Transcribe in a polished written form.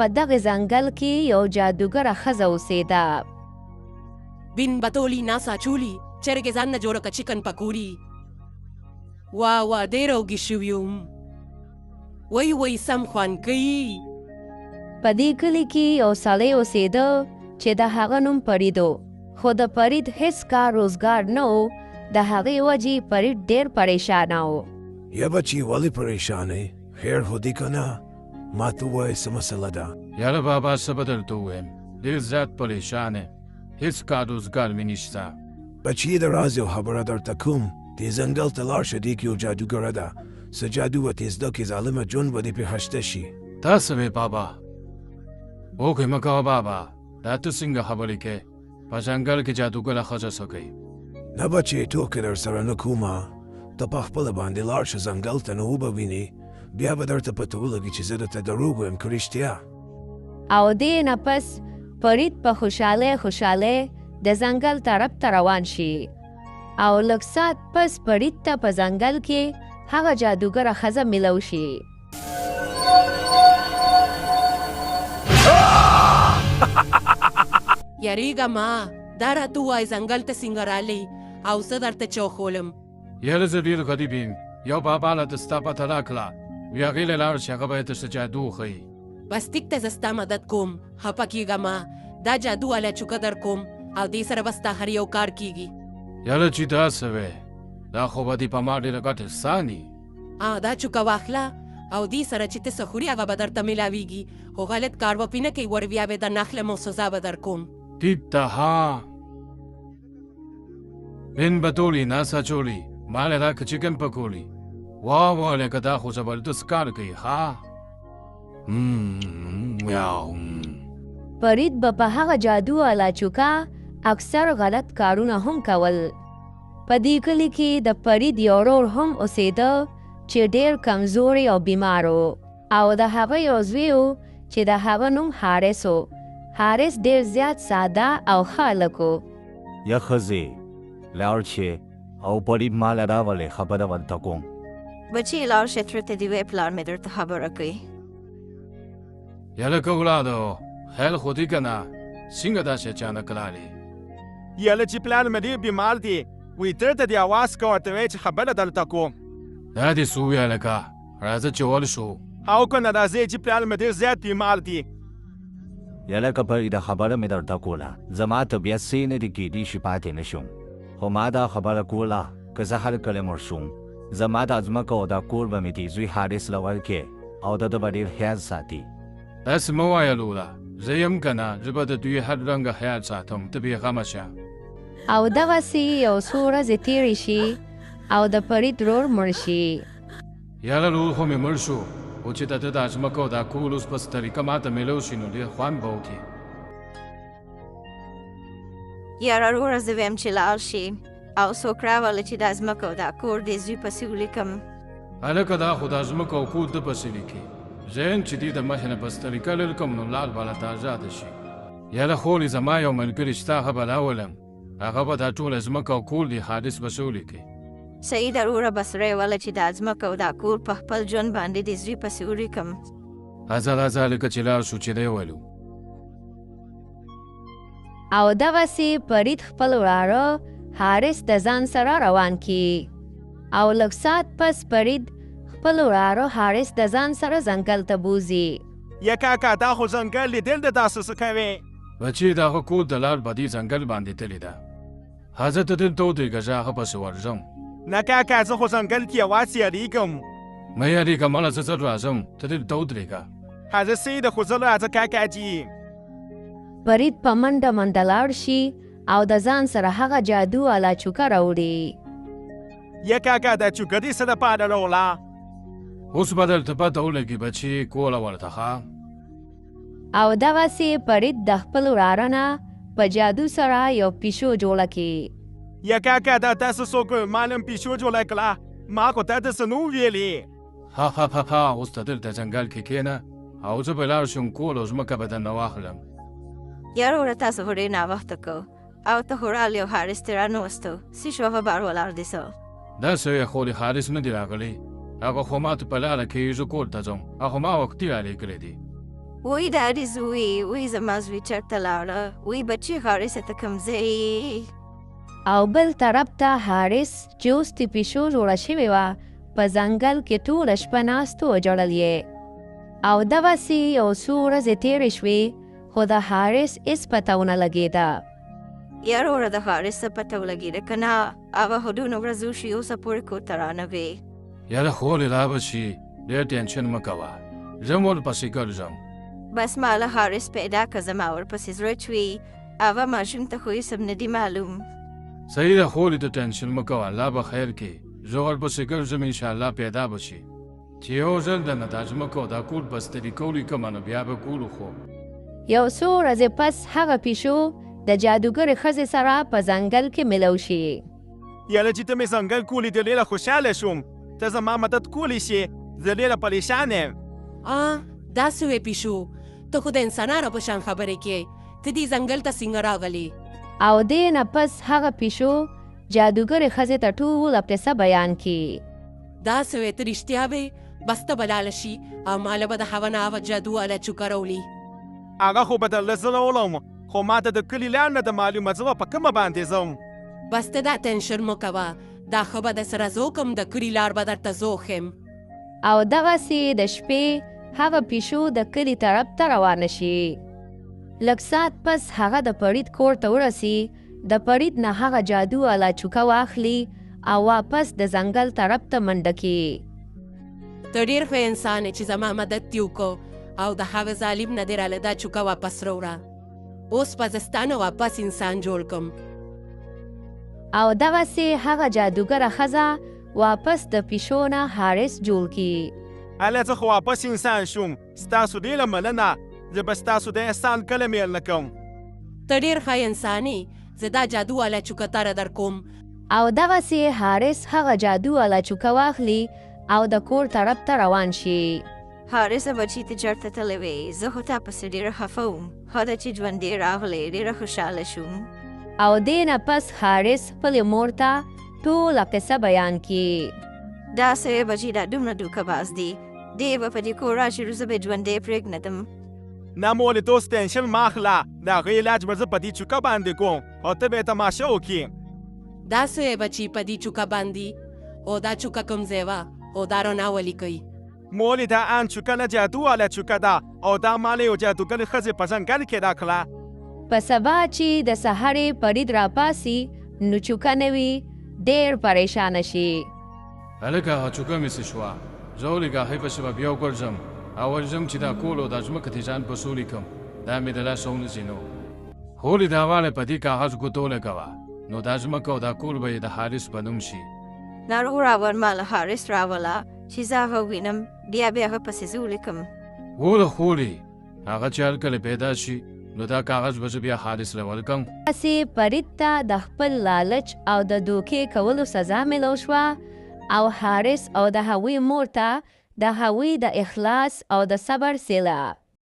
په دغه ځنګل کې یو جادوګره ښځه اوسېده. بین بتولی ناسا چولی چرګې ځان نه جوړه که چکن پکوري. وا ډېر اوږې شوي یم. وای سم خوند کوي. په دې کلي کې یو سړی اوسېده چې د هغه نوم فرید و. خو د فرید هیڅ کار روزګار نه و. د هغې وجې فرید ډېر پریشانه و. یا بچی ولې پریشان یې؟ خیر خو دې که نه؟ ما ته ووایه څه مسله ده؟ یاره بابا څه به درته ووایم، ډېر زیات پریشان یم، هېڅ کار روزګار مې نشته. بچی د راز یو خبره درته کوم. دې ځنګل ته لاړ شه، دې کې یو جادوګره ده. څه جادو به ترې زده کړې، ظالمه ژوند به دې پرې خشته شي. دا څه وې بابا؟ اوکې مه کوه بابا، دا ته څنګه خبرې کوې؟ په ځنګل کې جادوګره ښځه څه کوي؟ نه بچې ټوکې در سره نه کومه. ته په خپله باندې لاړ شه ځنګل ته، نو وبه وینې، بیا به درته پته ولګي چې زه درته دروغ وایم که رښتیا. او دې نه پس فرید په خوشحالۍ د ځنګل طرف ته روان شي. او لږ ساعت پس فرید ته په ځنګل کې هغه جادوګره ښځه میلو شي. یریږه ما، دا راته ووایه ځنګل ته څنګه راغلی او زه درته چوخولم. یاره زه ډېر غریب یم، یو بابا له ته ستا پته راکړه، بیا هغې له لاړ چې هغه به یې ته څه جادو وښیي. بس ټیک ته زه ستا مدد کوم، خفه کېږه ما. دا جادو والا چوکه در کوم او دې سره به ستا هر یو کار کېږي. یاره چې دا څه وې، دا خو به دې په ما ډېره ګټه ساني. دا چوکه واخله او دې سره چې ته څه خوري هغه به درته میلاویږي، خو غلط کار به پرې نه کوې، ور بیا به در ناخلم او سزا به در کوم. ټیک ده ها. بین بتولی ناسا چولی مال راکه چکن پکوړي. واه لکه دا خو زبردست کار کوي ها. فرید به په هغه جادو والا چوکه اکثر غلط کارونه هم کول. په دې کلي کې د فرید یو ورور هم اوسېده چې ډېر کمزوری او بیمار و. او د هغه یو زوی و چې د هغه نوم حارث و. حارث ډېر زیات ساده او ښه هلک و. یا ښځې لاړ شې او فرید مال راولې، خبره ورته کوم. بچی لاړ شه تر ته دې وې پلار مې درته خبره کوي. یاره که ولاړو خیر خو دې که نه، څنګه داسې اچانک لاړې؟ یاله چې پلار مې ډېر بیمار دی، وایي تر ته دې اواز کوه ورته وایې چې خبره درته کوم. دا دې څه وویه لکه راځه چې ول شو. او که نه راځئ چې پلار مې ډېر زیات بیمار دی. یاله که فریده خبره مې درته کوله، زما طبیعت څه نه دي کېدی شي پاتې نه شم، خو ما دا خبره کوله که زه هر کله مړ شوم، زما دا ځمکه او دا کور به مې دې زوی حارث له ورکې او ده به ډېر خیال ساتي. داسې مه وایه لوله، زه یم که نه، زه به د دوی هر رنګه خیال ساتم، ته بېغمه شه. او دغسې یو څو ورځې تېرې شي او د فرید ورور مړ شي. یاره لور خو مې مړ شو، خو چې د ده دا ځمکه او دا کور اوس په څه طریقه ما ته میلو شي نو ډېر خوند به وکړي. یاره وروره زه ویم چې لاړ شي او څوک راوله چې دا ځمکه او دا کور دې زوی پسې ولیکم. هلکه دا خو دا ځمکه او کور ده پسې لیکي، زه یم چې دې د مخې نه په څه طریقه لرکم نو لار به راته ازاده شي. یاره خورې زما یو ملګري شته، هغه به راولم، هغه به دا ټوله ځمکه او کور دې حادث به څه ولیکي. صحیح ده وروره، بس راوله چې دا ځمکه او دا کور په خپل ژوند باندې دې زوی پسې ولیکم. راځه لکه چې لاړ شو چې دی ولو. او دغسې فرید خپل وراره حارث د ځان سره روان کی. او لږ ساعت پس فرید خپل وراره حارث د ځان سره ځنګل ته بوځي. یا کاکا دا خو ځنګل لیدل د داسې څه کوې؟ بچې دا خو کور د لار په دې ځنګل باندې تللی ده، حضرت دلته ودرېږه، زه هغه پسې ورځم. نه کاکا زه خو ځنګل کې یوازې یریږم. مه یریږه مله زه ځل راځم، ته دلته ودرېږه. حضرت صحیح ده خو زه راځه کاکا جي. فرید په منډه لاړ شي او د ځان سره هغه جادو والا چوکه راوړي. یا کاکا دا چوکه دې څه دپاره راوړه؟ اوس به درته پته ولګي بچې، کوله ورته ښه. او دغسې فرید د خپل وراره نه په جادو سره یو پیشو جوړه کړي. یا کاکا دا تاسو څوک ما نن پیشو جوړه کړه؟ ما خو تا ته څه نه ویلې. ها اوس ته دلته ځنګل کې کښېنه او زه به لاړ شم کور او ځمکه به درنه واخلم. یاره وروره تاسو خو ډېر ناوخته کو او ته خو راغلی او حارث ترې رانوستو، څه شوه بار ولاړ دې څه؟ دا څه یې خورې حارث نه دی راغلی، هغه خو ما ته په لاره کې زه کور ته ځم، هغه ما وختي رالېږلی دی. وی ډاډي زوی وی زما زوی چېرته لاړه وی بچي حارثه ته کوم ځای او بل طرف ته حارث چې اوس د پیشو جوړه شوې وه په ځنګل کې ټوله شپه ناست و ژړل یې او دغسې یو څو ورځې تېرې شوې خو د حارث هېڅ پته ونه لګېده یاره وره د حارث څه پته ولګېده که نه هغه خو دونه ورځ وشي اوسه پورې کور ته رانغی یاره خولې را به شي ډېر ټینشن مه کوه زه هم ورپسې ګرځم بس ما له حارث پیدا که زما ورپسې زړه چوي هغه ماشوم ته خو هېڅ هم نه دي معلوم صحیح ده خولې ته ټینشن مه کوه الله به خیر کړي زه ورپسې ګرځم انشاءالله پیدا به شي چې یو ځل دنه دا ځمکه او دا کور بستري کولی کومه نو بیا به کولو خو یو څو ورځې پس هغه پیشو د جادوګرې ښځې سره په ځنګل کې ملو شي یاله چې ته مې ځنګل کولي ډېر ډېره خوشحاله شوم ته زما مدد کولی شي زه ډېره پریشان یم داسې وې پیشو ته خو د انسانانو په شان خبرې کې ته دې ځنګل ته څنګه راغلې او دې نه پس هغه پیشو جادوګرې ښځې ته ټوله قصه بیان کړي داسې وې ته رښتیا وې بس ته به لاړه شي او ماله به د هغه نه هغه جادو اله چوکه راولي هغه خو به درله زه راولم خو ما ته د کلي لار نه ده معلومه زه به په کومه باندې ځم بس ته دا ټینشن مه کوه دا ښه به درسره زه کوم د کلي لار به درته زه وښیم او دغسې د شپې هغه پیشو د کلي طرف ته روانه شي لږ ساعت پس هغه د پرید کور ته ورسي د پرید نه هغه جادو اله چوکه واخلي او واپس د ځنګل طرف ته منډه کړي ته ډېر ښه انسان یې چې زما مدد دې وکړو او د هغه ظالم نه دې راله دا چوکه واپس راوړه اوس به زه ستا نه واپس انسان جوړ کړم او دغسې هغه جادوګره ښځه واپس د پیشو نه حارث جوړ کړي هله زه خو واپس انسان شوم ستاسو ډېره مننه زه به ستاسو د احسان کله میل نه کوم ته ډېر ښه انسان یې زه دا جادو اله چوکه تاره در کوم او دغسې حارث هغه جادو اله چوکه واخلي او د کور طرف ته روان شي حارثه بچي ته چېرته تللی وې زه خو تا پسې ډېره خفه وم ښه ده چې ژوندې راغلی ډېره خوشحاله شوم او دې نه پس حارث خپلې مور ته ټوله قصه بیان کړي داسې به چې دا دومره دوکه باز دی دی به په دې کور راشي نو زه به یې ژوندی پرېږدم نه مولې دوست ټینشن مه اخله د هغې علاج به زه په دې چوکه باندې کوم او ته به یې تماشه وکړې داسې وې بچي په دې چوکه باندې او دا چوکه کوم ځای وه او دا رڼا ولیکئ مولې دا ان چوکه نه جادو واله چوکه ده او دا ماله یو جادوګرې ښځې په ځنګل کې راکړه په سبا چې د سهارې پرید راپاسي نو چوکه نه وي ډېر پریشانه شي هلکه هغه چوکه مې څه شوه زه ولېږه هغې پسې به بیا وګرځم او ورځم چې دا کول او دا ځمکه دې ځان پسې ولیکم دا مې د لاسه ونیسي نو هولې دا واله په دې کاغذ ګوتو لګوه نو دا ځمکه او دا کور به یې د حارث په نوم شي ناروغ راول ما له حارث راوله چې زه هغه وینم بیا به هغه پسې زه ولیکم وله خولې هغه چې هر کله پیدا شي نو دا کاغذ به زه بیا حارث له ورکم داسې فرید ته د خپل لالچ او د دوکې کولو سزا میلو شوه او حارث او د هغوی مور ته د هغوی د اخلاص او د صبر سیله